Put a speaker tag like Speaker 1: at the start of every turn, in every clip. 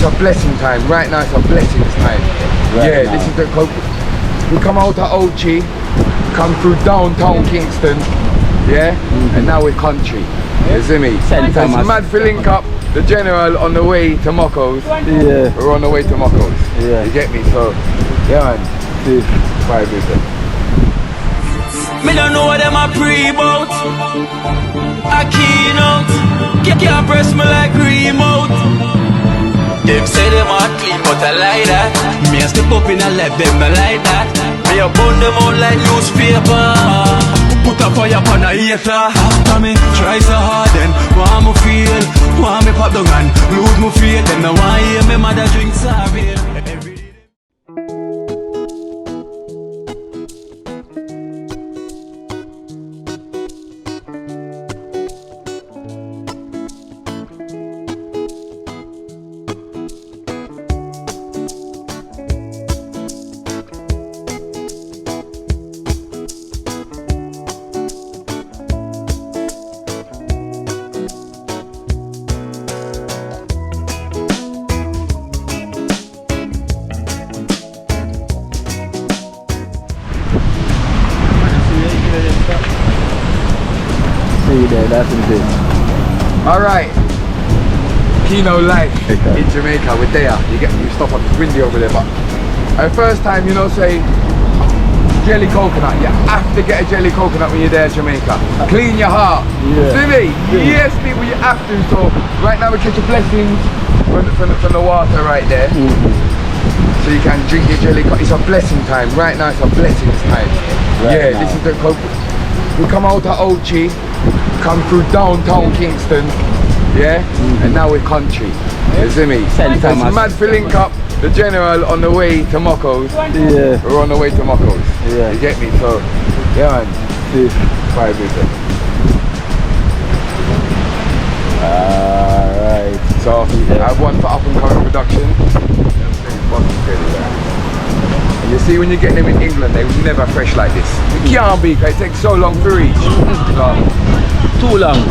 Speaker 1: a blessing time. Right now it's a blessings time.
Speaker 2: Right
Speaker 1: This is the we come out of Ochi, come through downtown Kingston, and now we're country. You see me? It's mad filling up the general on the way to Mokos. We're on the way to Mokos. You get me? So man, vibe with them.
Speaker 3: Me don't know what them a pre-bout. A Kino can't press me like remote. Them say them a clean but I like that. Me a step up in a left them I like that. Me a burn them out like newspaper. Put a fire upon a hater. After me try so hard then want me feel, want me pop down and lose me faith. Them no want hear me mother drink sorry.
Speaker 2: That's it.
Speaker 1: Alright, Kino life in Jamaica, we're there. You stop up, it's windy over there, but our first time, you know, say jelly coconut. You have to get a jelly coconut when you're there in Jamaica. Clean your heart. See me? Yes, people, you have to. So right now we catch your blessings from the water right there. So you can drink your jelly coconut. It's a blessing time. Right now it's a blessings time. This is the we come out of Ochi, come through downtown Kingston, and now we're country. You see me? It's mad filling up the general on the way to Mokos. We're on the way to Mokos. You get me? So man, vibe with them.
Speaker 2: Alright.
Speaker 1: So I have one for up and coming production. You see, when you get them in England, they were never fresh like this. It can't be, because it takes so long to reach.
Speaker 2: Too long.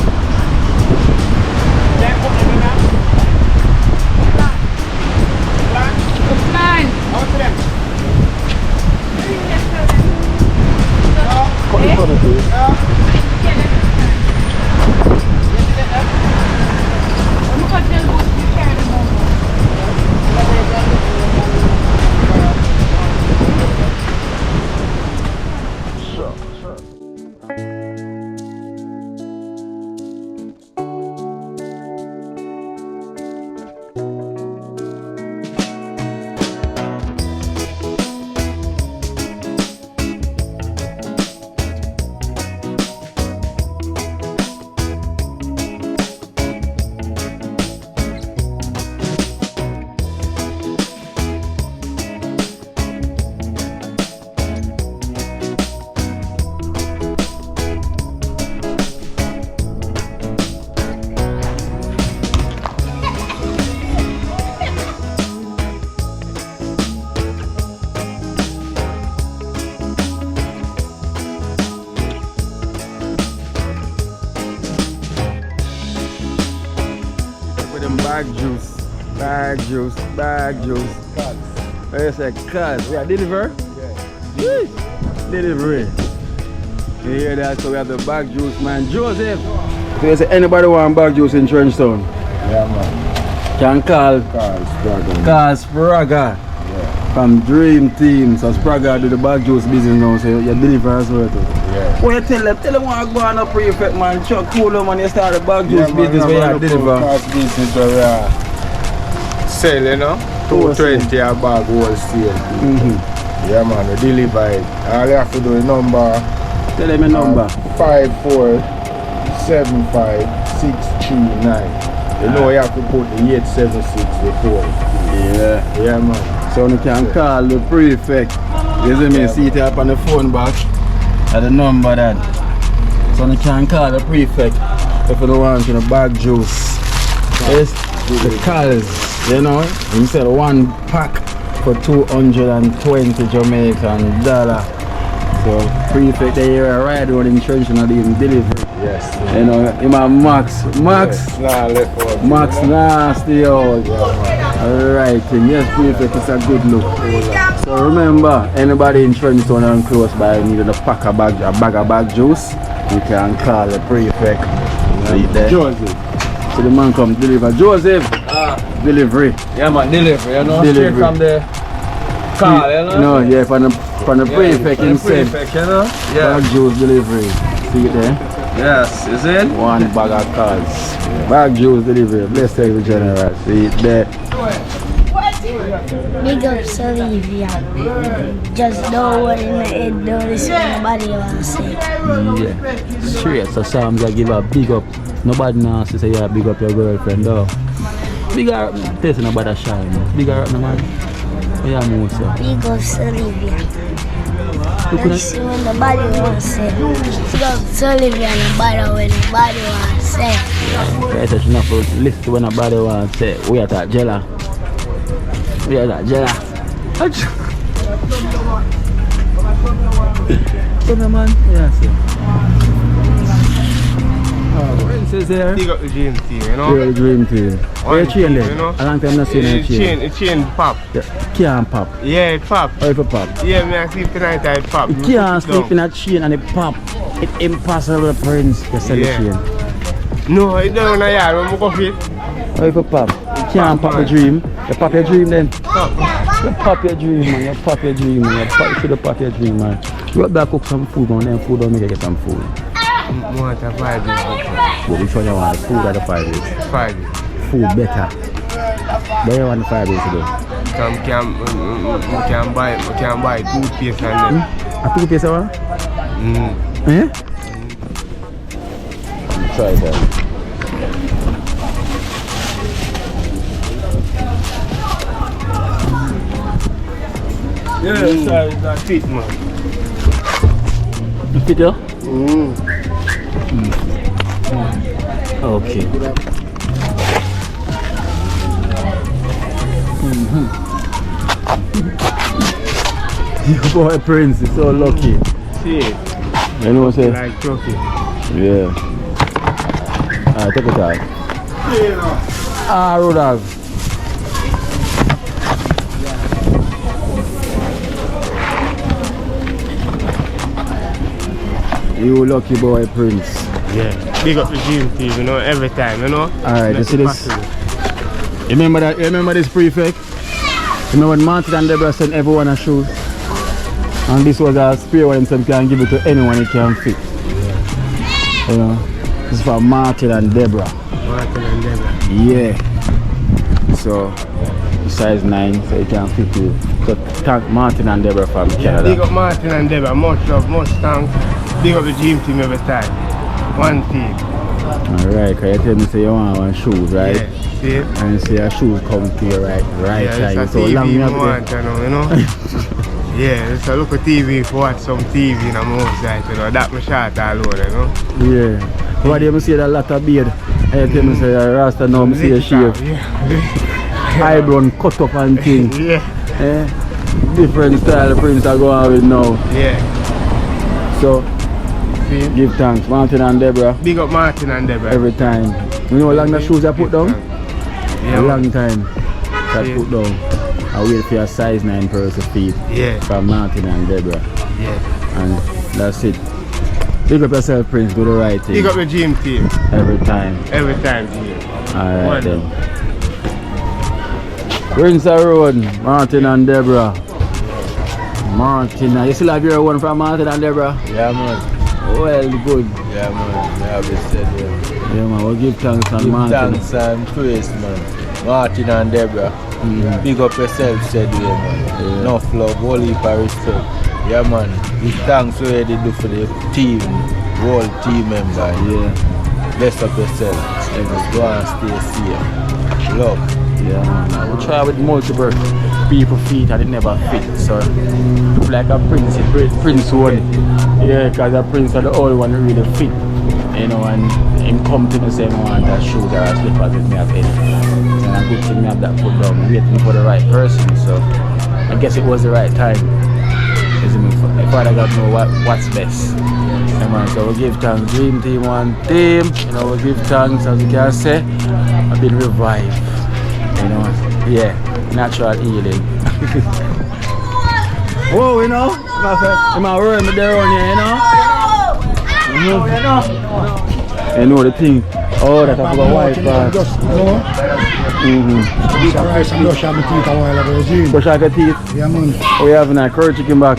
Speaker 2: Bag juice. It's a cut. Yeah, deliver? Delivery. You hear that? So we have the bag juice, man. Joseph. So you say anybody want bag juice in TrenchTown?
Speaker 1: Yeah, man.
Speaker 2: Can call Spraga. From DreamTeam. So Spraga do the bag juice business now, so you deliver as well too. What you tell them what go on a prefect, man. Chuck cool man, you start the bag juice business where you deliver.
Speaker 1: Business where sell, you know, 220 a bag wholesale. Yeah man, we deliver it. All you have to do is number.
Speaker 2: Tell them a number.
Speaker 1: 5475639. You know you have to put the 876 before. Yeah man.
Speaker 2: So you can call the prefect. You see me, see it up on the phone box. At the number that. So you can call the prefect if you don't want to bag juice. Yes, the calls. You know, he said one pack for 220 Jamaican dollar. So prefect the area right on in Trench and even delivery.
Speaker 1: Yes.
Speaker 2: You know, him and Max.
Speaker 1: Yes. Nah, left out.
Speaker 2: Max nasty out. Alright, yes, Prefect, it's a good look. So remember, anybody in TrenchTown and close by needed a bag of bag juice, you can call the Prefect. Right there.
Speaker 1: Joseph.
Speaker 2: So the man come deliver. Joseph! Delivery.
Speaker 1: Yeah man, delivery, you know,
Speaker 2: Delivery.
Speaker 1: straight from the car, you know?
Speaker 2: No, yeah, from the Prefect himself.
Speaker 1: Prefect, you know? Yeah.
Speaker 2: Bag juice delivery. See it there?
Speaker 1: Yes, is it?
Speaker 2: One bag of cards. Bag juice delivery. Bless the general. See it there.
Speaker 4: Big up Olivia. Just know what in the head, don't listen to nobody wants to say.
Speaker 2: Yeah. Straight. So Sam's I give a big up. Nobody knows to say yeah, big up your girlfriend though. Big up, taste nobody shine. Big up no man. Yeah, more so.
Speaker 4: Big up Olivia. Listen when nobody wants to say. Big up Olivia, nobody when nobody wants to say.
Speaker 2: Right, so you know, listen to when nobody wants to say. We are that jella. We are that jella. So no man, yeah, see. Princess here.
Speaker 5: Big up the DreamTeam, you know?
Speaker 2: Real dream team. Where you chain then?
Speaker 5: You know?
Speaker 2: A long time not seen a chain.
Speaker 5: It chain pop.
Speaker 2: Can't pop.
Speaker 5: Yeah, it pop.
Speaker 2: How if it pop?
Speaker 5: Yeah, me I sleep tonight, I pop.
Speaker 2: You can't sleep in a chain and it pop. It's impossible, Prince, to sell
Speaker 5: Yeah.
Speaker 2: the chain.
Speaker 5: No, it don't in a yard when we go fit.
Speaker 2: How if it pop? You can't pop the dream. You pop your dream then. You pop your dream, man. You pop your dream, man. You should pop your dream, man. You up there cook some food, man. Then food don't make you get some food.
Speaker 5: Want a 5 days.
Speaker 2: But which one you want? Food or the 5 days?
Speaker 5: 5 days.
Speaker 2: Food better. What you want the 5 days to do?
Speaker 5: We can buy toothpaste and then.
Speaker 2: A toothpaste or what? Eh? Try that.
Speaker 5: Yeah, sorry, that fit, man.
Speaker 2: You fit you? Okay. Your boy Prince is so lucky.
Speaker 5: See it?
Speaker 2: You know what I'm saying?
Speaker 5: Like trophy.
Speaker 2: Yeah. Alright, take it out. Roadhog. You lucky boy Prince.
Speaker 5: Yeah. Big up the DreamTeam, you know, every time, you know?
Speaker 2: Alright, you see this? You remember this Prefect? You remember when Martin and Deborah sent everyone a shoes? And this was a spare one himself can give it to anyone he can fit. You know? This is for Martin and Deborah.
Speaker 5: Martin and Deborah.
Speaker 2: Yeah. So size 9 so you can fit you. So thank Martin and Deborah from Canada.
Speaker 5: Big up Martin and Deborah, much love, much thanks. Big up the DreamTeam every time. One team.
Speaker 2: Alright, cause you tell me say you want one shoes, right?
Speaker 5: Yeah, see it?
Speaker 2: And you see your shoes come to your right
Speaker 5: Yeah,
Speaker 2: side.
Speaker 5: it's a
Speaker 2: So long
Speaker 5: TV
Speaker 2: you
Speaker 5: you
Speaker 2: have
Speaker 5: want, you know? Yeah, it's a look at TV for watch some TV in a most side, you know? That my shot all over, you know?
Speaker 2: Yeah. What do you see that lot of beard? And you tell me say Rasta now, I see a shave.
Speaker 5: Yeah.
Speaker 2: Eyebrow cut up and thing.
Speaker 5: Yeah.
Speaker 2: Eh? Different style of Prince are going on with now.
Speaker 5: Yeah.
Speaker 2: So
Speaker 5: See?
Speaker 2: give thanks, Martin and Deborah.
Speaker 5: Big up Martin and Deborah.
Speaker 2: Every time. You know how long the shoes I put down?
Speaker 5: Yeah.
Speaker 2: A long time. I
Speaker 5: Yeah.
Speaker 2: put down. I wait for your size 9 pairs of feet
Speaker 5: Yeah.
Speaker 2: from Martin and Deborah.
Speaker 5: Yeah.
Speaker 2: And that's it. Big up yourself, Prince, do the right thing.
Speaker 5: Big up the DreamTeam.
Speaker 2: Every time.
Speaker 5: Every time, team.
Speaker 2: Alright
Speaker 5: One.
Speaker 2: then. Prince Road, Martin and Deborah. Martin, you still have your one from Martin and Deborah?
Speaker 6: Yeah, man.
Speaker 2: Well, good.
Speaker 6: Yeah, man. I have it said, yeah.
Speaker 2: Yeah, man, we'll give thanks and
Speaker 6: Give
Speaker 2: Martin.
Speaker 6: thanks and praise, man. Martin and Deborah. Big up yourself, said we, man.
Speaker 2: Yeah.
Speaker 6: Enough love, whole heap of respect. Yeah, man. Give thanks what they do for the team, whole team member.
Speaker 2: Yeah.
Speaker 6: Bless up yourself. Just go and stay safe. Love.
Speaker 2: Yeah, man. I will try with multiple people feet and it never fit. So, look like a prince, prince one. Yeah, because a prince are the only one who really fit. You know, and him come to the same one that shoes or slippers with me have any. And a good thing me have that put down, waiting for the right person. So, I guess it was the right time. My father got to know what's best. Yeah, man, so we give thanks, DreamTeam one team. You know, we give thanks, as you can say, I've been revived. You know,
Speaker 6: Yeah, natural healing.
Speaker 2: Whoa, you know? I'm a worm there on here, you know? You know the thing. Oh, that I've got white part.
Speaker 7: Rice and brush out my teeth a while ago, see?
Speaker 2: Brush out your teeth.
Speaker 7: Yeah, man.
Speaker 2: We having a curry chicken back.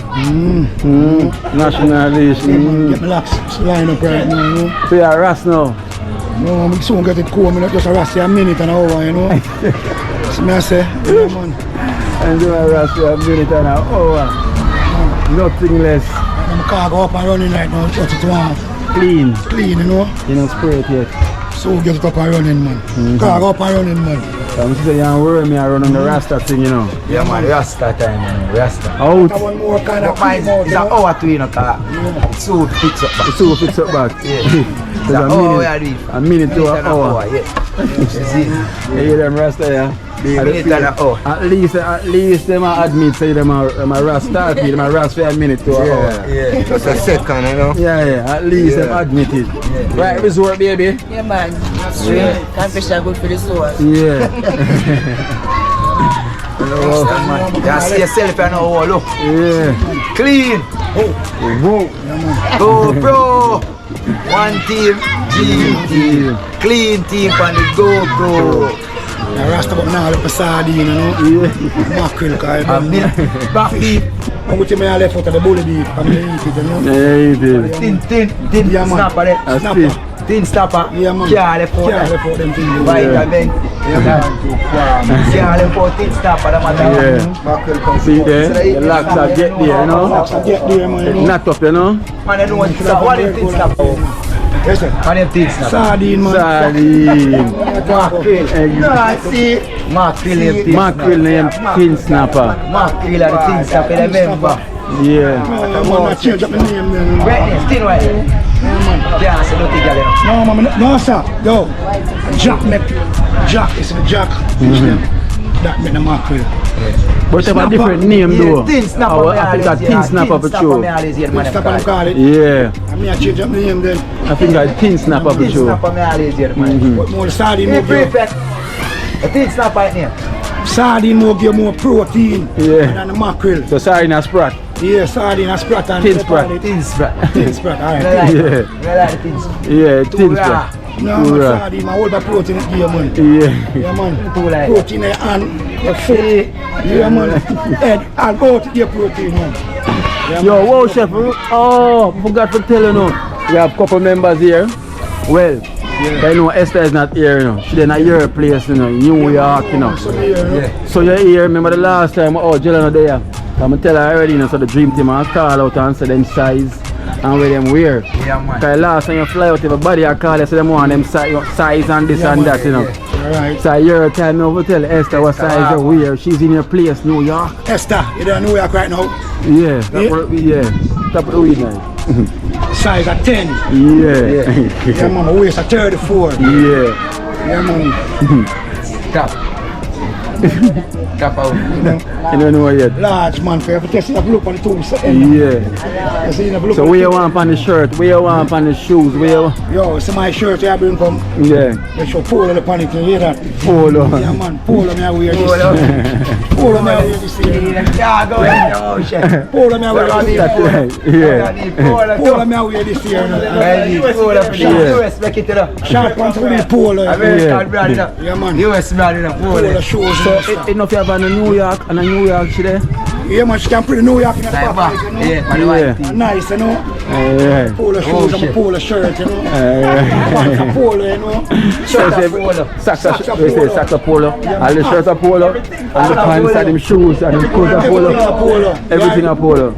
Speaker 2: National dish.
Speaker 7: Get my locks line up right now, you know?
Speaker 2: So you're a ras now?
Speaker 7: No, I'm soon get it cool, I'm not just a ras a minute and an hour, you know? So me I say, yeah, man.
Speaker 2: And do a ras for a minute and an hour. Nothing less.
Speaker 7: My car go up and running right now, shut it off.
Speaker 2: Clean.
Speaker 7: Clean, you know?
Speaker 2: You don't spray it yet.
Speaker 7: So get it up and running, man. Car go up and running, man.
Speaker 2: I'm saying you're worrying me around on the Rasta thing, you know.
Speaker 6: Yeah, man, Rasta time, man. Rasta.
Speaker 2: Out.
Speaker 7: One more kind of
Speaker 6: Mine is an hour to you know, car. So fix up back.
Speaker 2: The soup fix up back.
Speaker 6: Yeah.
Speaker 2: It's
Speaker 6: An hour we are doing.
Speaker 2: a minute to an hour.
Speaker 6: Yeah. You see?
Speaker 2: You hear them Rasta, yeah?
Speaker 6: Minute and an hour.
Speaker 2: At least them admit say them a Rasta, them a Rasta for a minute to an hour.
Speaker 6: Yeah. Just a second, you know.
Speaker 2: Yeah, at least them admit it. Right, resort, baby?
Speaker 8: Yeah, man. Confession good for the soul.
Speaker 2: Yeah.
Speaker 6: You see yourself, you know, look.
Speaker 2: Yeah.
Speaker 6: Clean.
Speaker 2: Whoa.
Speaker 6: Go, bro. One team, DreamTeam. Clean team on the go, bro.
Speaker 7: I rasta up now like a sardine, you know?
Speaker 2: Yeah.
Speaker 7: Mackerel, because I
Speaker 6: And back beef.
Speaker 7: I'm going to my left out of the bully beef, I'm going to eat it, you know?
Speaker 2: Yeah, it is.
Speaker 6: Tin
Speaker 7: Yeah, man.
Speaker 6: snapper there.
Speaker 2: That's
Speaker 7: Snapper.
Speaker 2: it.
Speaker 6: Tin snapper.
Speaker 7: Yeah, man.
Speaker 6: Can't left out
Speaker 7: Can't
Speaker 6: there.
Speaker 7: left out them things.
Speaker 6: Vitamin. Can't left out tin snapper, that matter.
Speaker 2: Yeah. See there, the locks are get there, you know?
Speaker 7: I get there, man, you know?
Speaker 2: Not up, you know?
Speaker 6: Man, I know what tin snapper.
Speaker 7: Yes, sir.
Speaker 6: Man, them tin snapper.
Speaker 7: Sardine, man.
Speaker 2: Sardine.
Speaker 6: Mackerel. No, see. Mackerel name tin
Speaker 2: Mackerel name tin snapper.
Speaker 6: Mackerel and the tin snapper, remember.
Speaker 2: Yeah.
Speaker 7: Man, I change up my name then.
Speaker 6: Wetness, tin white. Can't say nothing, girl.
Speaker 7: No, man, no, sir. Yo, Jack, Jack, it's the Jack. That make the mackerel.
Speaker 2: But they have a different name though.
Speaker 6: Tin snapper.
Speaker 2: I think that tin snapper for sure.
Speaker 7: Stop and call it.
Speaker 2: Yeah.
Speaker 7: I mean, I change up my name then.
Speaker 2: I think that tin snapper for
Speaker 6: Tin
Speaker 2: sure.
Speaker 6: snapper, me always hear, man.
Speaker 7: But more sardine,
Speaker 6: Hey,
Speaker 7: more give,
Speaker 6: prefect. A tin snapper, right there.
Speaker 7: sardine more give more protein
Speaker 2: Yeah.
Speaker 7: than the mackerel.
Speaker 2: So sardine and sprat.
Speaker 7: Yeah, sardine and sprat and
Speaker 2: Tin sprat.
Speaker 6: Tin sprat.
Speaker 7: Tin sprat,
Speaker 6: I
Speaker 7: alright.
Speaker 6: like
Speaker 2: Yeah.
Speaker 6: it. I like the tin sprat.
Speaker 2: Yeah, tin
Speaker 6: Too
Speaker 2: sprat.
Speaker 6: raw.
Speaker 7: No,
Speaker 2: Too
Speaker 7: man,
Speaker 2: raw.
Speaker 7: sardine, my whole protein is here, man.
Speaker 2: Yeah.
Speaker 7: Yeah, man.
Speaker 6: Too like.
Speaker 7: Protein in your hand, your foot. Yeah, man. Head, I'll go to get protein, man. Yeah,
Speaker 2: Yo, whoa, chef. Oh, I forgot to tell you now. We have a couple members here. Well, I know Esther is not here, you know. She's in a your place, you know, New York, you know. So you're here, remember the last time, oh, Jill not there. I'm gonna tell her already, you know, so the dream team I call out and say them size and where them wear.
Speaker 6: Yeah, man.
Speaker 2: Because last time you fly out, everybody I call you, say them want them size and this and that, you know.
Speaker 7: Alright.
Speaker 2: So your time over tell Esther what size you wear. She's in your place, New York.
Speaker 7: Esther, you there in New York right now?
Speaker 2: Yeah, top of the weed night.
Speaker 7: Size at 10.
Speaker 2: Yeah.
Speaker 7: Yeah, man, my waist at 34.
Speaker 2: Yeah.
Speaker 7: Yeah, man.
Speaker 6: Tap. Tap out.
Speaker 2: You don't know yet.
Speaker 7: Large, man, for you test it, have a look on the tools.
Speaker 2: Yeah.
Speaker 7: You see, have a look
Speaker 2: So
Speaker 7: on
Speaker 2: where
Speaker 7: the
Speaker 2: you
Speaker 7: tools.
Speaker 2: want on the shirt, where you want on the shoes, where you
Speaker 7: Yo, see my shirt I bring from.
Speaker 2: yeah.
Speaker 7: They show polo the panic, you hear that?
Speaker 2: Polo.
Speaker 7: Yeah, man, polo me I wear this.
Speaker 6: Polo.
Speaker 7: Polo me I wear this year.
Speaker 6: Yeah, go ahead. Oh, shit.
Speaker 7: Polo me I wear this year.
Speaker 2: That's right. Yeah.
Speaker 7: Polo me I wear this year.
Speaker 6: US, make it to the
Speaker 7: Short pants with the polo.
Speaker 6: American brand, you know.
Speaker 7: Yeah, man.
Speaker 6: US brand, you know.
Speaker 7: Polo shoes.
Speaker 2: So it enough you have on the New York and a New York she there?
Speaker 7: Yeah, man, she can put the New York in the
Speaker 6: Like
Speaker 7: pocket, you know.
Speaker 6: yeah, man,
Speaker 2: Yeah.
Speaker 6: white.
Speaker 7: Nice, you know.
Speaker 2: Yeah.
Speaker 7: Polo shoes and
Speaker 6: shit.
Speaker 7: a polo shirt, you know. Pants and polo, you know.
Speaker 2: So say socks a polo, all the shirt a polo, and the pants and them shoes and them clothes a polo. Everything a polo.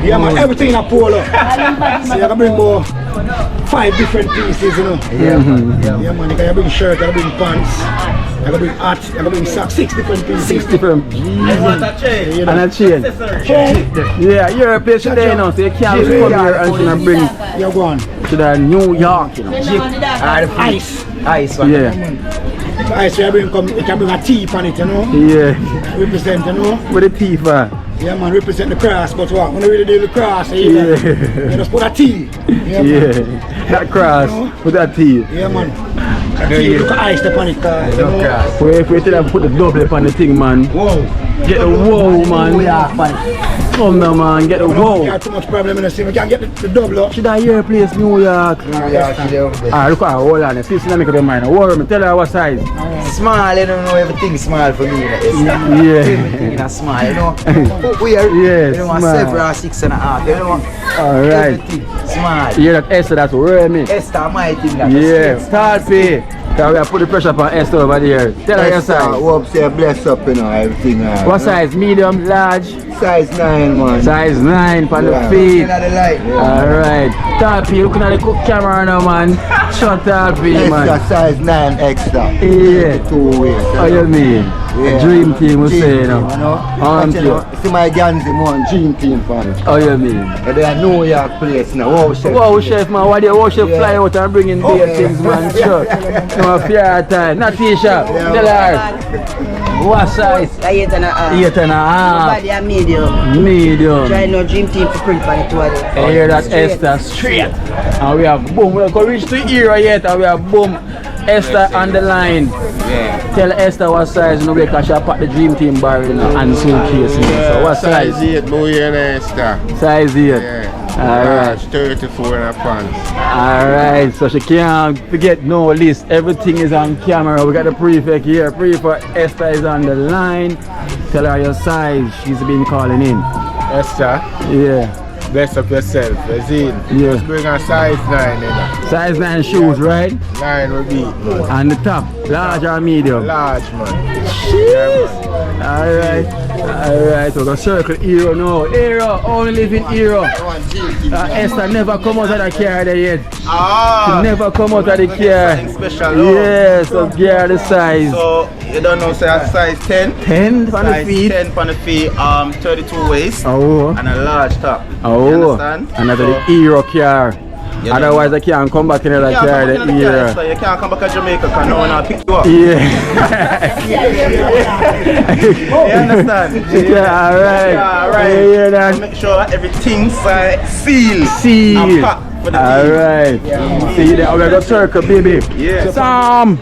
Speaker 7: Yeah, man, everything in a polo. So you can bring about 5 different pieces, you know.
Speaker 6: Yeah, man.
Speaker 7: Yeah, man, you can bring shirt, you can bring pants, you can bring hats, you can bring socks, 6 different pieces.
Speaker 2: 6 different
Speaker 7: You
Speaker 2: and
Speaker 7: know.
Speaker 2: a chain. Yeah, you're a place today, you know, so you can't just come here and you know, bring
Speaker 7: You're gone.
Speaker 2: to the New York, you know.
Speaker 7: Ice.
Speaker 6: Ice, man.
Speaker 2: Yeah,
Speaker 7: Ice, you can bring a teeth on it, you know.
Speaker 2: yeah.
Speaker 7: Represent, you know.
Speaker 2: With the teeth,
Speaker 7: Yeah, man, represent the cross, but what? When you really do the cross, you
Speaker 2: Yeah.
Speaker 7: just put a T. Yeah, man.
Speaker 2: Yeah. That cross with that teeth.
Speaker 7: Yeah, man. Look at ice upon it.
Speaker 2: Wait, if we tell them put the double up on the thing, man.
Speaker 7: Whoa.
Speaker 2: Get the whoa, man. Come now, man. Get the
Speaker 7: We
Speaker 2: whoa.
Speaker 7: got too much problem in the city. We can't get the double up.
Speaker 2: Should I hear place New York? Alright, look at her. Hold on. Please don't make up your mind. Worry me. Tell her what size.
Speaker 9: Small, you don't know everything small for me.
Speaker 2: Yeah.
Speaker 9: Everything in a small, you know. Weird.
Speaker 2: Yes,
Speaker 9: You know,
Speaker 2: small.
Speaker 9: 7 or 6.5. You know.
Speaker 2: Alright.
Speaker 9: Everything small.
Speaker 2: You hear that Esther? That's worry me.
Speaker 9: Esther, my thing. That
Speaker 2: Yeah. Start pay. Because we have put the pressure upon Esther over there. Tell her your size.
Speaker 9: Hope say bless up, you know, everything.
Speaker 2: What size? Medium, large?
Speaker 9: Size 9, man.
Speaker 2: Size 9 for the feet. Alright. Tarpy, looking at the cook camera now, man. Shut Tarpy, man.
Speaker 9: Extra size 9 extra.
Speaker 2: Yeah.
Speaker 9: 2 ways.
Speaker 2: How you mean?
Speaker 9: Yeah.
Speaker 2: Dream team, we say, you know.
Speaker 9: Actually, see my Ganzi, one Dream Team fan.
Speaker 2: How you mean?
Speaker 9: They are New York place now. Wow, chef.
Speaker 2: Wow, chef, man. Why do you chef fly out and bring in beer things, man? Sure. No fear time. Not Tisha. Tell her. What size?
Speaker 8: 8.5.
Speaker 2: 8.5.
Speaker 8: Body a medium.
Speaker 2: Medium.
Speaker 8: Try no dream team to print on it to other.
Speaker 2: I hear that Esther straight. And we have boom. We don't reach the era yet. And we have boom. Esther on the line.
Speaker 9: Yeah.
Speaker 2: Tell Esther what size, you know, because she pack the Dream Team bar in and suitcase. So what size?
Speaker 5: Size 8, boy, and Esther.
Speaker 2: Size 8.
Speaker 5: Yeah.
Speaker 2: Alright.
Speaker 5: 34 and a pants.
Speaker 2: Alright, so she can't forget no list. Everything is on camera. We got the prefect here. Prefect Esther is on the line. Tell her your size. She's been calling in.
Speaker 5: Esther,
Speaker 2: Yeah.
Speaker 5: bless up yourself. You see?
Speaker 2: Yeah.
Speaker 5: Just bring a size 9 in.
Speaker 2: Size 9 shoes, right?
Speaker 5: 9 will be
Speaker 2: And the top, large or medium?
Speaker 5: large, man.
Speaker 2: Alright, alright, we're gonna circle Hero now. Hero, only live in Hero. Esther never come out of the car there yet. She never come out of the car.
Speaker 9: Special.
Speaker 2: Yeah, so gear the size.
Speaker 9: So, you don't know, say a size 10.
Speaker 2: 10 on the
Speaker 9: Size
Speaker 2: feet.
Speaker 9: 10 on the feet, 32 waist.
Speaker 2: Oh,
Speaker 9: And a large top. You
Speaker 2: oh,
Speaker 9: understand?
Speaker 2: another
Speaker 9: So,
Speaker 2: Hero car.
Speaker 9: you know.
Speaker 2: Otherwise, I can't come back in the
Speaker 9: You
Speaker 2: car,
Speaker 9: can't
Speaker 2: the
Speaker 9: come back in the car,
Speaker 2: Hero.
Speaker 9: so you can't come back to Jamaica because no one will pick you up.
Speaker 2: Yeah.
Speaker 9: You understand?
Speaker 2: Yeah, alright.
Speaker 9: Yeah,
Speaker 2: You
Speaker 9: right.
Speaker 2: hear that?
Speaker 9: So make sure everything's sealed.
Speaker 2: Seal.
Speaker 9: And packed for the team.
Speaker 2: Alright. See there, we're gonna circle, baby.
Speaker 9: Yeah.
Speaker 2: Sam.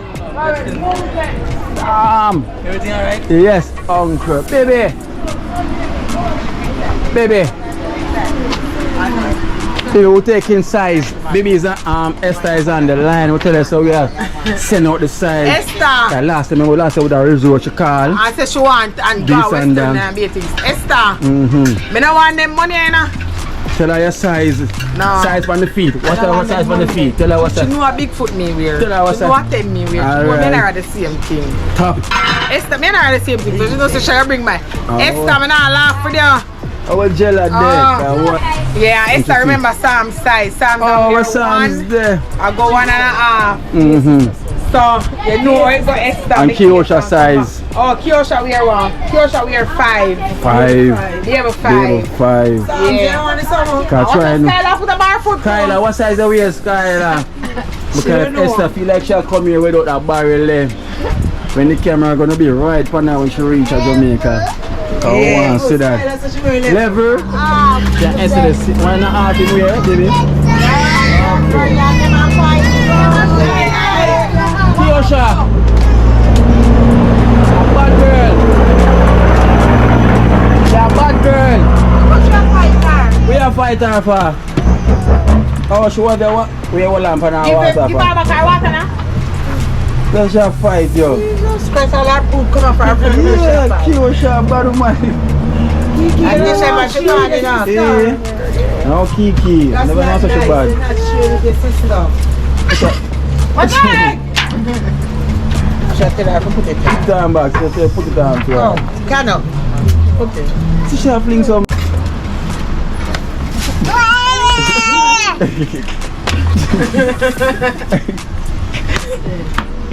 Speaker 2: Sam.
Speaker 8: Everything alright?
Speaker 2: Yes, uncle. Baby. Baby. Baby, we're taking size. Baby is Esther is on the line. We tell her so we are send out the size.
Speaker 10: Esther!
Speaker 2: Last time we last time with the resort she call.
Speaker 10: I said she want and
Speaker 2: This
Speaker 10: go
Speaker 2: and
Speaker 10: Western
Speaker 2: that.
Speaker 10: and be things. Esther!
Speaker 2: Mm-hmm.
Speaker 10: Me no want them money, you know.
Speaker 2: Tell her your size.
Speaker 10: No.
Speaker 2: Size on the feet. What
Speaker 10: don't
Speaker 2: what
Speaker 10: want
Speaker 2: size
Speaker 10: them
Speaker 2: on the
Speaker 10: money.
Speaker 2: feet? Tell her what
Speaker 10: She
Speaker 2: size.
Speaker 10: know a big foot me wear.
Speaker 2: Tell her what
Speaker 10: She know
Speaker 2: size.
Speaker 10: a 10 me wear. She know
Speaker 2: Alright.
Speaker 10: me not the same thing.
Speaker 2: Top.
Speaker 10: Esther, me not the same thing. So she know say she bring my. Esther, me not laugh for you.
Speaker 2: Our gel there.
Speaker 10: Yeah, Esther remember Sam's size. Sam's
Speaker 2: Oh,
Speaker 10: wear
Speaker 2: what Sam's
Speaker 10: one.
Speaker 2: there?
Speaker 10: I go 1.5.
Speaker 2: Mm-hmm.
Speaker 10: So you know it go Esther.
Speaker 2: And
Speaker 10: make
Speaker 2: Kiosha
Speaker 10: it
Speaker 2: size.
Speaker 10: Oh, Kiosha wear one. Kiosha wear 5.
Speaker 2: 5.
Speaker 10: They have a 5.
Speaker 2: Level 5.
Speaker 10: Yeah.
Speaker 2: Can try and
Speaker 10: Skylar put a barefoot.
Speaker 2: Kyla, what size the waist, Kyla? Because Esther feel like she'll come here without that barrel left. When the camera gonna be right for now when she reach Jamaica. I want to see that. Level. Yeah, Esther, why not art in here, baby? Kiosha. Bad girl. Yeah, bad girl. We are fighter for. Oh, she want the what? We have a lamp and a water
Speaker 10: Give her
Speaker 2: for.
Speaker 10: back her water now.
Speaker 2: Let's just fight, yo.
Speaker 10: Special lot food come up from
Speaker 2: Yeah, Kiosha, bad man.
Speaker 10: And this time she gone enough.
Speaker 2: Yeah. No Kiki. Never know such a bad.
Speaker 10: What's that?
Speaker 8: Shut it up and put it
Speaker 2: Put it down back. So say put it down.
Speaker 8: Oh, Kino. Okay.
Speaker 2: See she have fling some.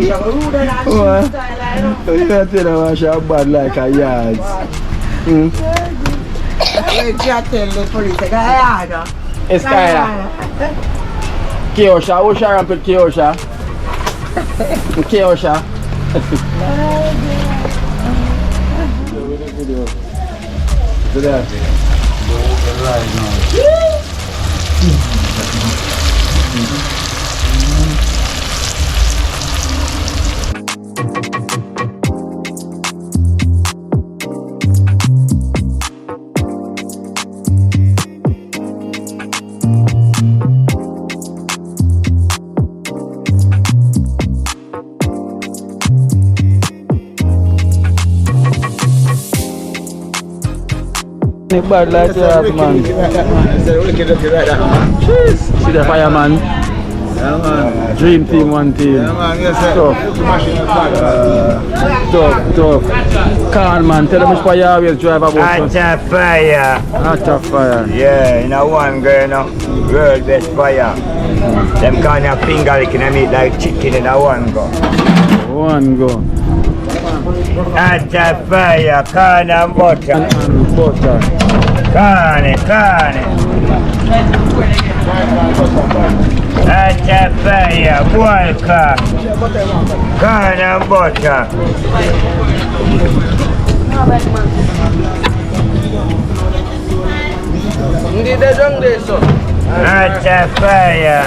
Speaker 2: What? You tell her she have bad like a yard.
Speaker 8: Wait, just tell the police. I got
Speaker 2: It's Kyla. Kiosha, who's your rampant Kiosha? Kiosha. Do that. It bad like that, man. See the fireman. Dream team, one team. Tough. Can't, man. Tell them which fire you always drive about.
Speaker 11: Hot fire.
Speaker 2: Hot fire.
Speaker 11: Yeah, in a one girl, you know. World best fire. Them kind of finger licking them eat like chicken in a one go.
Speaker 2: One go.
Speaker 11: Hot fire, corn and butter.
Speaker 2: And butter.
Speaker 11: Corn. Hot fire, boil corn and butter. Hot fire.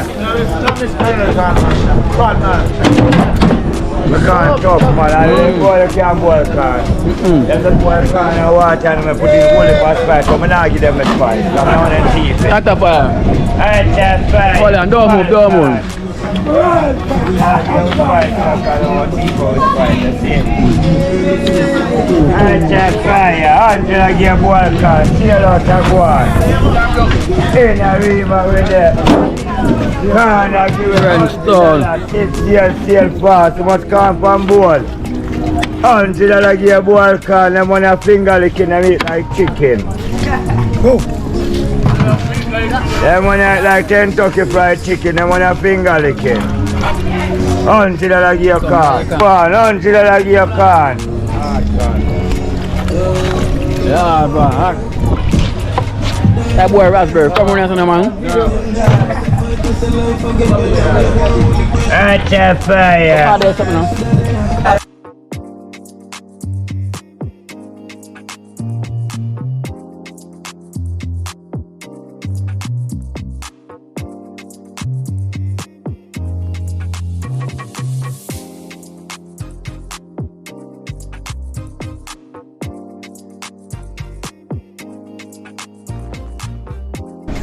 Speaker 11: We can't talk, man. I don't boil, you can't boil corn. Them just boil corn and water and I put in holy for spice, so I don't give them the spice. I'm not on them teeth.
Speaker 2: Hot fire.
Speaker 11: Hot fire.
Speaker 2: Hold on, don't move.
Speaker 11: Hot fire. Angela give boil corn. Sail out and go on. In a river with them. Corn and give
Speaker 2: TrenchTown.
Speaker 11: Sail fast. You must come from board. $100 give boil corn. Them on a finger licking them eat like chicken. Them on like Kentucky fried chicken. Them on a finger licking. $100 give corn. $100 give corn.
Speaker 2: Yeah, bro. That boy raspberry. Come on, man.
Speaker 11: Hot fire.
Speaker 2: There's something now.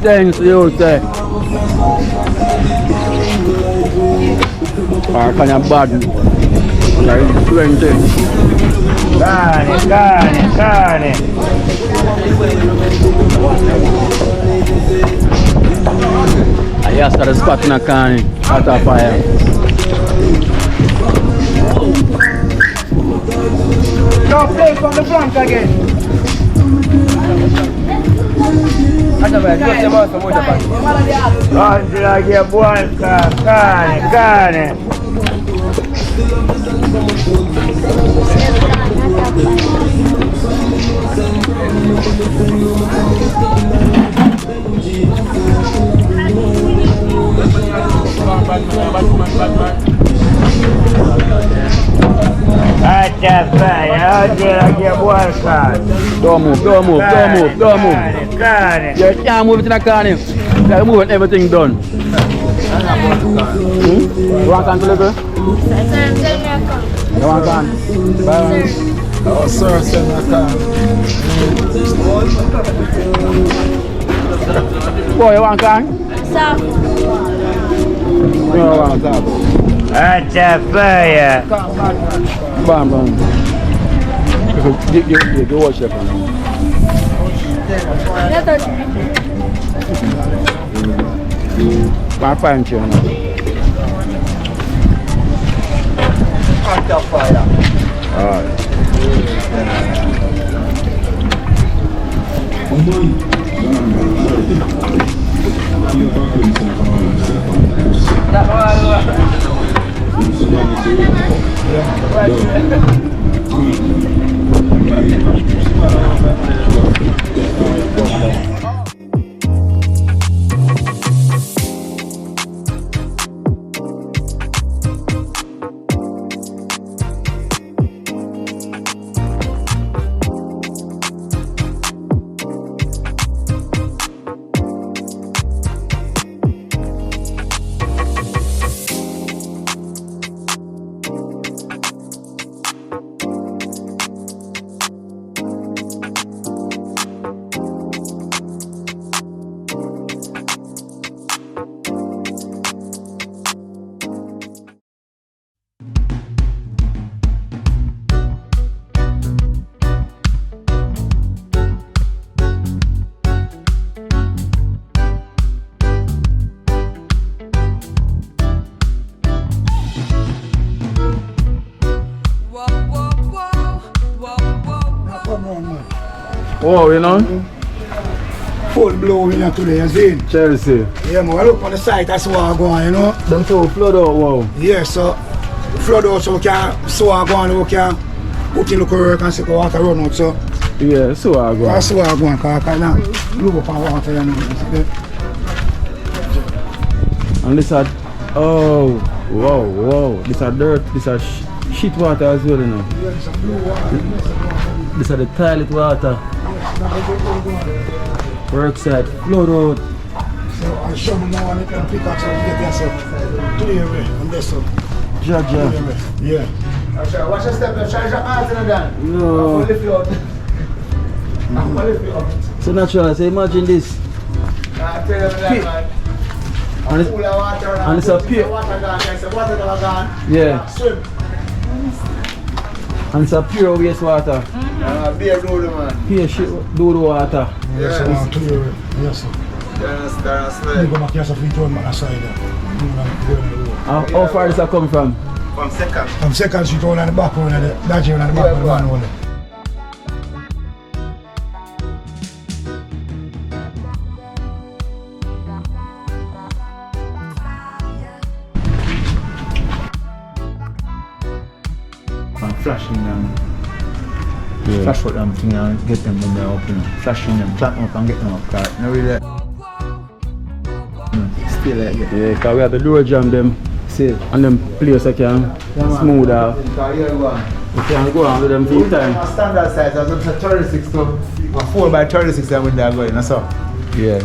Speaker 2: Thanks, you say. Kind of bad. Like 20.
Speaker 11: Carne.
Speaker 2: I just got a spot in a can. Hot fire.
Speaker 11: No, play from the front again. Angela give boil carne. Hot fire, Angela give boil corn.
Speaker 2: Don't move.
Speaker 11: Carne.
Speaker 2: You can't move it in a can. You gotta move and everything done. You want can to live? You want can?
Speaker 1: Oh, sir, send me a can.
Speaker 2: Boy, you want can?
Speaker 4: Stop.
Speaker 2: You want can?
Speaker 11: Hot fire.
Speaker 2: Bam. You watch that one. My fine tune.
Speaker 9: Hot fire.
Speaker 2: Alright. Oh, you know?
Speaker 7: Full blow in here today, you see?
Speaker 2: Chelsea.
Speaker 7: Yeah, man, I look on the site, that's what I go on, you know?
Speaker 2: Them two flood out, wow.
Speaker 7: Yeah, so flood out so we can, so I go on, we can put in the work and see the water run out, so.
Speaker 2: Yeah, so I go on.
Speaker 7: That's what I go on, because I can't look up on water, you know?
Speaker 2: And this are, oh, wow, this are dirt, this are shit water as well, you know.
Speaker 7: Yeah, this is blue water.
Speaker 2: This are the toilet water. Workside, flood out.
Speaker 7: So I show them now and then pick up so we get there, so clear away, and this so.
Speaker 2: Jaja.
Speaker 7: Yeah.
Speaker 9: Watch your step, try to drop my hand in the
Speaker 2: No. So natural, so imagine this. And it's a pure. Yeah. And it's a pure wastewater.
Speaker 9: Beer doodle, man.
Speaker 2: Pure shit doodle water.
Speaker 7: Yes, sir. Clear away. Yes, sir. You go back here, so we turn back aside.
Speaker 2: How far does that come from?
Speaker 9: From second.
Speaker 7: From second street on the back one, that here on the back one.
Speaker 11: Flashing them. Flash out them thing and get them when they're up, you know. Flashing them, clap them up and get them up. No really. Still like it.
Speaker 2: Yeah, because we have to door jam them. See, and them players I can smooth out. We can go on with them full time.
Speaker 9: Standard size, I was 36 to 4x36 that when they're going, that's all.
Speaker 2: Yeah.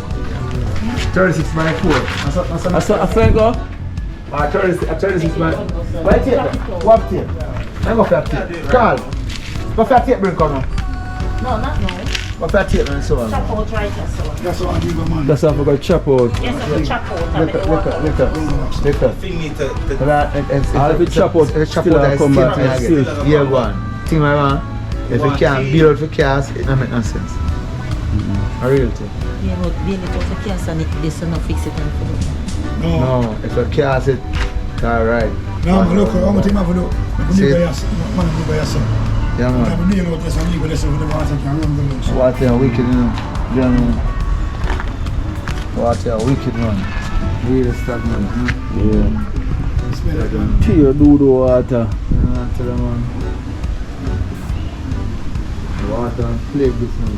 Speaker 9: 36 by 4.
Speaker 2: That's what I think,
Speaker 9: 36 by. Why tape? What tape? I'm going to tape. Carl, what tape bring come on?
Speaker 12: No, not no.
Speaker 9: What tape and so on?
Speaker 12: Chop out right here, so.
Speaker 7: That's what I do, man.
Speaker 2: that's how we got chop out.
Speaker 12: Yes, I will chop out.
Speaker 9: Look up.
Speaker 2: All of it chop out, still I'll come back and still.
Speaker 9: Yeah, go on. Thing I want, if you can't build out for cars, it don't make no sense. A real thing.
Speaker 12: Yeah, but being it was a cast and this will not fix it and put it.
Speaker 9: No, if you can't, it's alright.
Speaker 7: No, look, I'm going to have a look.
Speaker 9: Yeah, man. What a wicked, you know. What a wicked one. Really stagnant,
Speaker 2: Yeah. Pure doodle water.
Speaker 9: Water, plague this man.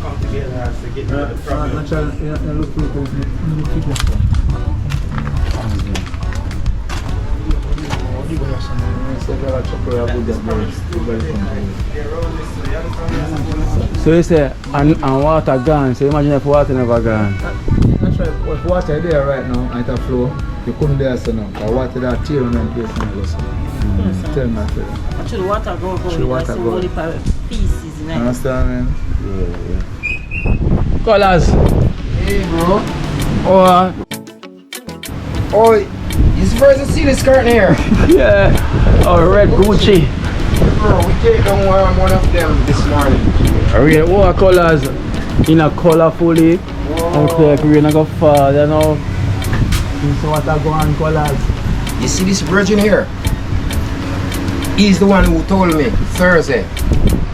Speaker 11: Come together to get rid of the problem.
Speaker 2: So you say, and water gone, so imagine if water never gone.
Speaker 9: If water there right now, it a flow, you couldn't dare so now. The water that tear on them place and go so. Tell me that.
Speaker 12: Actually, water go.
Speaker 9: Actually, water go.
Speaker 12: Only pieces, you know.
Speaker 9: Understand, man?
Speaker 2: Yeah. Colors.
Speaker 9: Hey, bro.
Speaker 2: Oh,
Speaker 9: you supposed to see this curtain here?
Speaker 2: yeah. Oh, red Gucci.
Speaker 9: Bro, we take down one of them this morning.
Speaker 2: Real what colors in a colorfully. Okay, we're gonna go far, you know. So what I go on colors.
Speaker 9: You see this virgin here? He's the one who told me Thursday.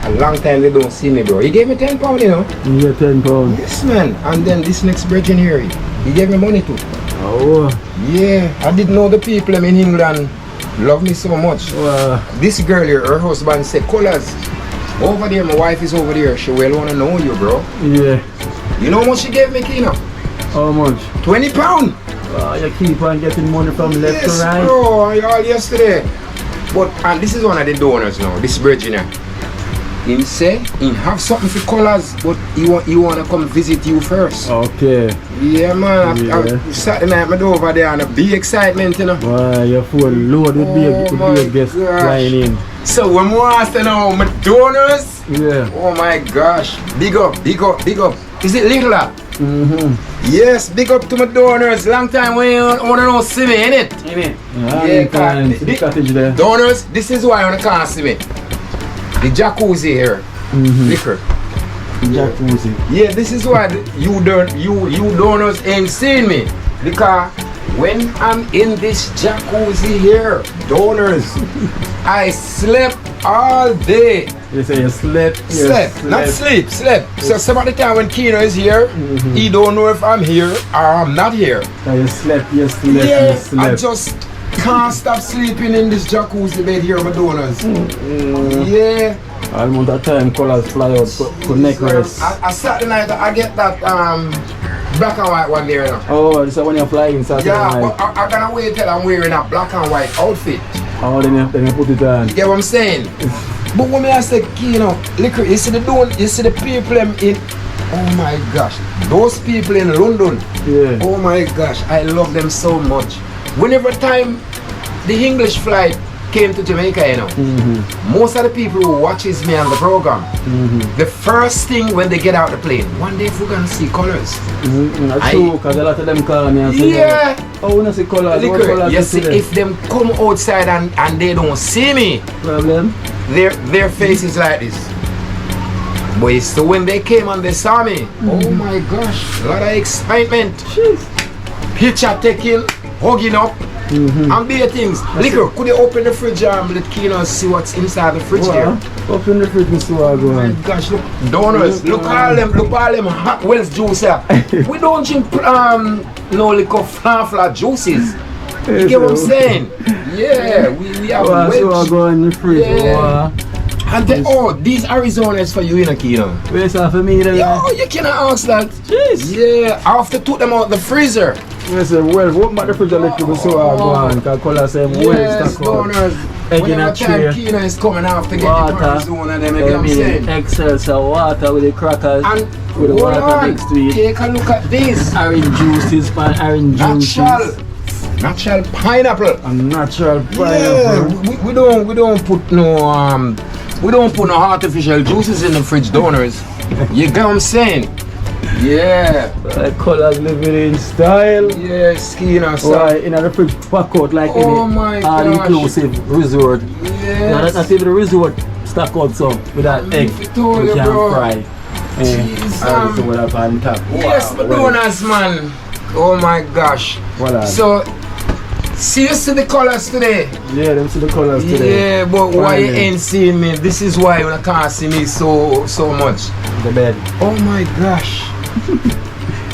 Speaker 9: A long time they don't see me, bro. He gave me £10, you know.
Speaker 2: You get £10.
Speaker 9: Yes, man. And then this next virgin here, he gave me money too.
Speaker 2: Oh.
Speaker 9: Yeah, I didn't know the people in England love me so much. This girl here, her husband said, Colors, over there, my wife is over there. She will want to know you, bro.
Speaker 2: Yeah.
Speaker 9: You know how much she gave me, Kino?
Speaker 2: How much?
Speaker 9: £20.
Speaker 2: You keep on getting money from left to right.
Speaker 9: Yes, bro. All yesterday. But, and this is one of the donors now, this Virginia. He say he have something for Colors, but he want to come visit you first.
Speaker 2: Okay.
Speaker 9: Yeah, man.
Speaker 2: Yeah.
Speaker 9: Saturday night, I do over there and a big excitement, you know.
Speaker 2: Wow, your phone load would be a guest flying in.
Speaker 9: So when we ask now, my donors,
Speaker 2: yeah.
Speaker 9: Oh my gosh, big up. Is it little up?
Speaker 2: Mm-hmm.
Speaker 9: Yes, big up to my donors. Long time we don't see me, innit?
Speaker 2: Yeah, the cottage there.
Speaker 9: Donors, this is why you can't see me. The jacuzzi here, liquor.
Speaker 2: Jacuzzi.
Speaker 9: Yeah, this is why you donors ain't seen me. Because when I'm in this jacuzzi here, donors, I slept all day.
Speaker 2: You say you slept?
Speaker 9: Slept, not sleep, slept. So some of the time when Kino is here, he don't know if I'm here or I'm not here.
Speaker 2: So you slept, you slept.
Speaker 9: I just can't stop sleeping in this jacuzzi bed here, my donors. Yeah.
Speaker 2: Almost that time colors fly out for neck rest.
Speaker 9: I Saturday night I get that black and white one there. You know.
Speaker 2: Oh, this is when you're flying Saturday night.
Speaker 9: Yeah, but I'm gonna wait till I'm wearing a black and white outfit.
Speaker 2: Oh, then you put it on.
Speaker 9: You get what I'm saying? But when I say, you know, liquor, you see the people in, oh my gosh, those people in London,
Speaker 2: yeah.
Speaker 9: Oh my gosh, I love them so much. Whenever time the English flight came to Jamaica, you know, most of the people who watches me on the program, the first thing when they get out the plane, one day we're gonna see colors.
Speaker 2: That's true, because a lot of them call me and say,
Speaker 9: yeah.
Speaker 2: Oh, we don't see colors.
Speaker 9: Liquor, you see, if them come outside and they don't see me,
Speaker 2: problem.
Speaker 9: Their face is like this. But so when they came and they saw me, oh my gosh, a lot of excitement. Picture taking, hugging up, and beer things. Liquor, could you open the fridge and let Kino see what's inside the fridge there?
Speaker 2: Open the fridge and see what
Speaker 9: Oh my gosh, look, donors, look all them hot Wells juice here. We don't drink no liquor flat juices. You get what I'm saying? Yeah, we have Welsh.
Speaker 2: So go in the fridge.
Speaker 9: Yeah. And then, these Arizonas for you in a Kino.
Speaker 2: Where's that for me then?
Speaker 9: Yo, you cannot ask that.
Speaker 2: Jeez.
Speaker 9: Yeah, I have to took them out the freezer.
Speaker 2: Yes, well, what about the fridge a little bit so I go on? Because color say
Speaker 9: yes, donors. Whenever time Kino is coming out to get the Arizona and them, you get what I'm saying?
Speaker 2: Excel, so water with the crackers.
Speaker 9: And
Speaker 2: with the water next to it.
Speaker 9: Take a look at this.
Speaker 2: Orange juices, orange juices.
Speaker 9: Natural pineapple.
Speaker 2: And natural pineapple.
Speaker 9: Yeah, we don't put no we don't put no artificial juices in the fridge, donors. You get what I'm saying? Yeah.
Speaker 2: Colors living in style.
Speaker 9: Yeah, skin and stuff.
Speaker 2: Right, in the fridge pack out like
Speaker 9: my
Speaker 2: all-inclusive resort.
Speaker 9: Yes.
Speaker 2: Yeah, that's even the resort stack out so with that egg we can fry.
Speaker 9: Jeez,
Speaker 2: on top.
Speaker 9: Yes, but donors, man. Oh my gosh.
Speaker 2: Voilà.
Speaker 9: So see you see the colors today?
Speaker 2: Yeah, them see the colors today.
Speaker 9: Yeah, but why you ain't seeing me? This is why you can't see me so much.
Speaker 2: The bed.
Speaker 9: Oh my gosh.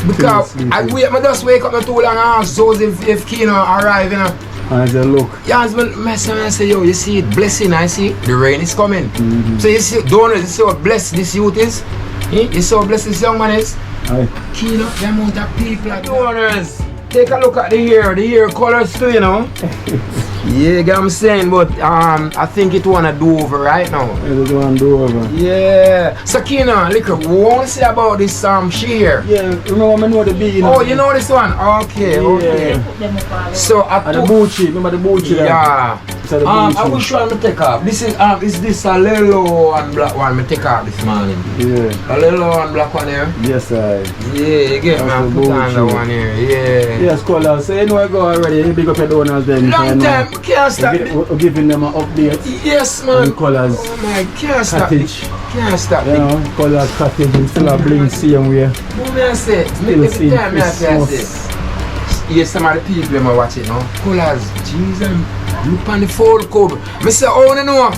Speaker 9: Because I just wake up not too long and ask those if Kino arrive, you know.
Speaker 2: And I say, look.
Speaker 9: Yeah, I say, yo, you see it blessing, I see the rain is coming. So you see, donors, you see how blessed this youth is? You see how blessed this young man is? Kino, the amount of people are donors. Take a look at the hair colors too, you know. Yeah, get what I'm saying, but I think it wanna do over right now.
Speaker 2: It wanna do over.
Speaker 9: Yeah. So Kino, liquor, what to say about this shear?
Speaker 2: Yeah, remember I know the big, you know.
Speaker 9: Oh, you know this one? Okay, okay. So I
Speaker 2: took the Bucci, remember the Bucci?
Speaker 9: Yeah. I wish one to take off. This is this a yellow and black one me take off this morning.
Speaker 2: Yeah.
Speaker 9: A yellow and black one here?
Speaker 2: Yes, I.
Speaker 9: Yeah, you get me, I put on the one here. Yeah.
Speaker 2: Yes, colors. So you know I go already, you big up your donors then.
Speaker 9: Long time, can't stop.
Speaker 2: We're giving them an update.
Speaker 9: Yes, man.
Speaker 2: And colors.
Speaker 9: Oh my, can't stop. Can't stop.
Speaker 2: You know, colors cottage and still a bling same way.
Speaker 9: What may I say?
Speaker 2: Still
Speaker 9: Every time I say. Yes, some of the people are watching now. Colors, Jesus, look on the fold cover. I say, oh, you know.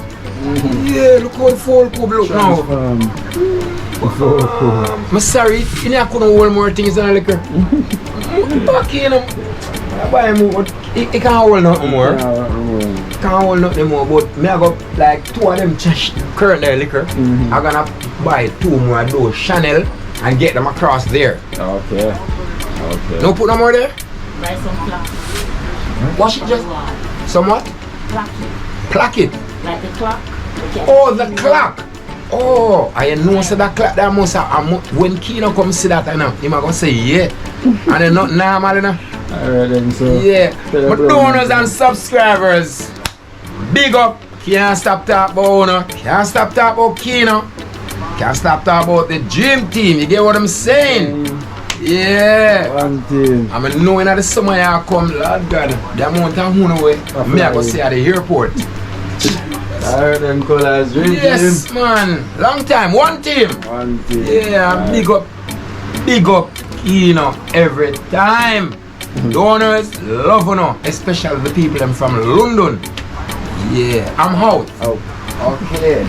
Speaker 9: Yeah, look how the fold cover look now. I'm sorry, you know I couldn't hold more things than a liquor. Back in them. I buy more, but it can't hold nothing more. Can't hold nothing more, but me I got like 2 of them current there liquor. I'm gonna buy 2 more of those Chanel and get them across there.
Speaker 2: Okay. Okay.
Speaker 9: No put no more there?
Speaker 12: Buy some plaque.
Speaker 9: Wash it just? Somewhat? Plaque it.
Speaker 12: Like the clock.
Speaker 9: Oh, the clock. Oh, I know so that clock that must have, when Kino come see that, I know, he might gonna say yeah. And it's not normal, you know.
Speaker 2: Alright then, so.
Speaker 9: Yeah. But donors and subscribers, big up. Can't stop talking about Uno. Can't stop talking about Kino. Can't stop talking about the dream team. You get what I'm saying? Yeah.
Speaker 2: One team.
Speaker 9: I'm knowing that the summer you come, Lord God, the amount of Uno way, me I go see at the airport.
Speaker 2: Alright then, colors, dream
Speaker 9: yes,
Speaker 2: team.
Speaker 9: man. Long time. One team.
Speaker 2: One team.
Speaker 9: Yeah, big up, you know, every time. The owners love you, especially the people them from London. Yeah, I'm out.
Speaker 1: Oh, okay.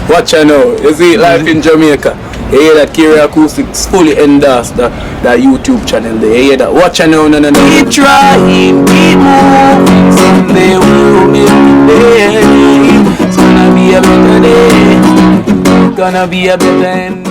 Speaker 2: Watch out now, you see life in Jamaica. You hear that Kiri Acoustics fully endorsed that YouTube channel there. You hear that? Watch out now, no.
Speaker 3: Keep trying, keep moving. Someday we'll make it there. It's gonna be a better day. Gonna be a better end.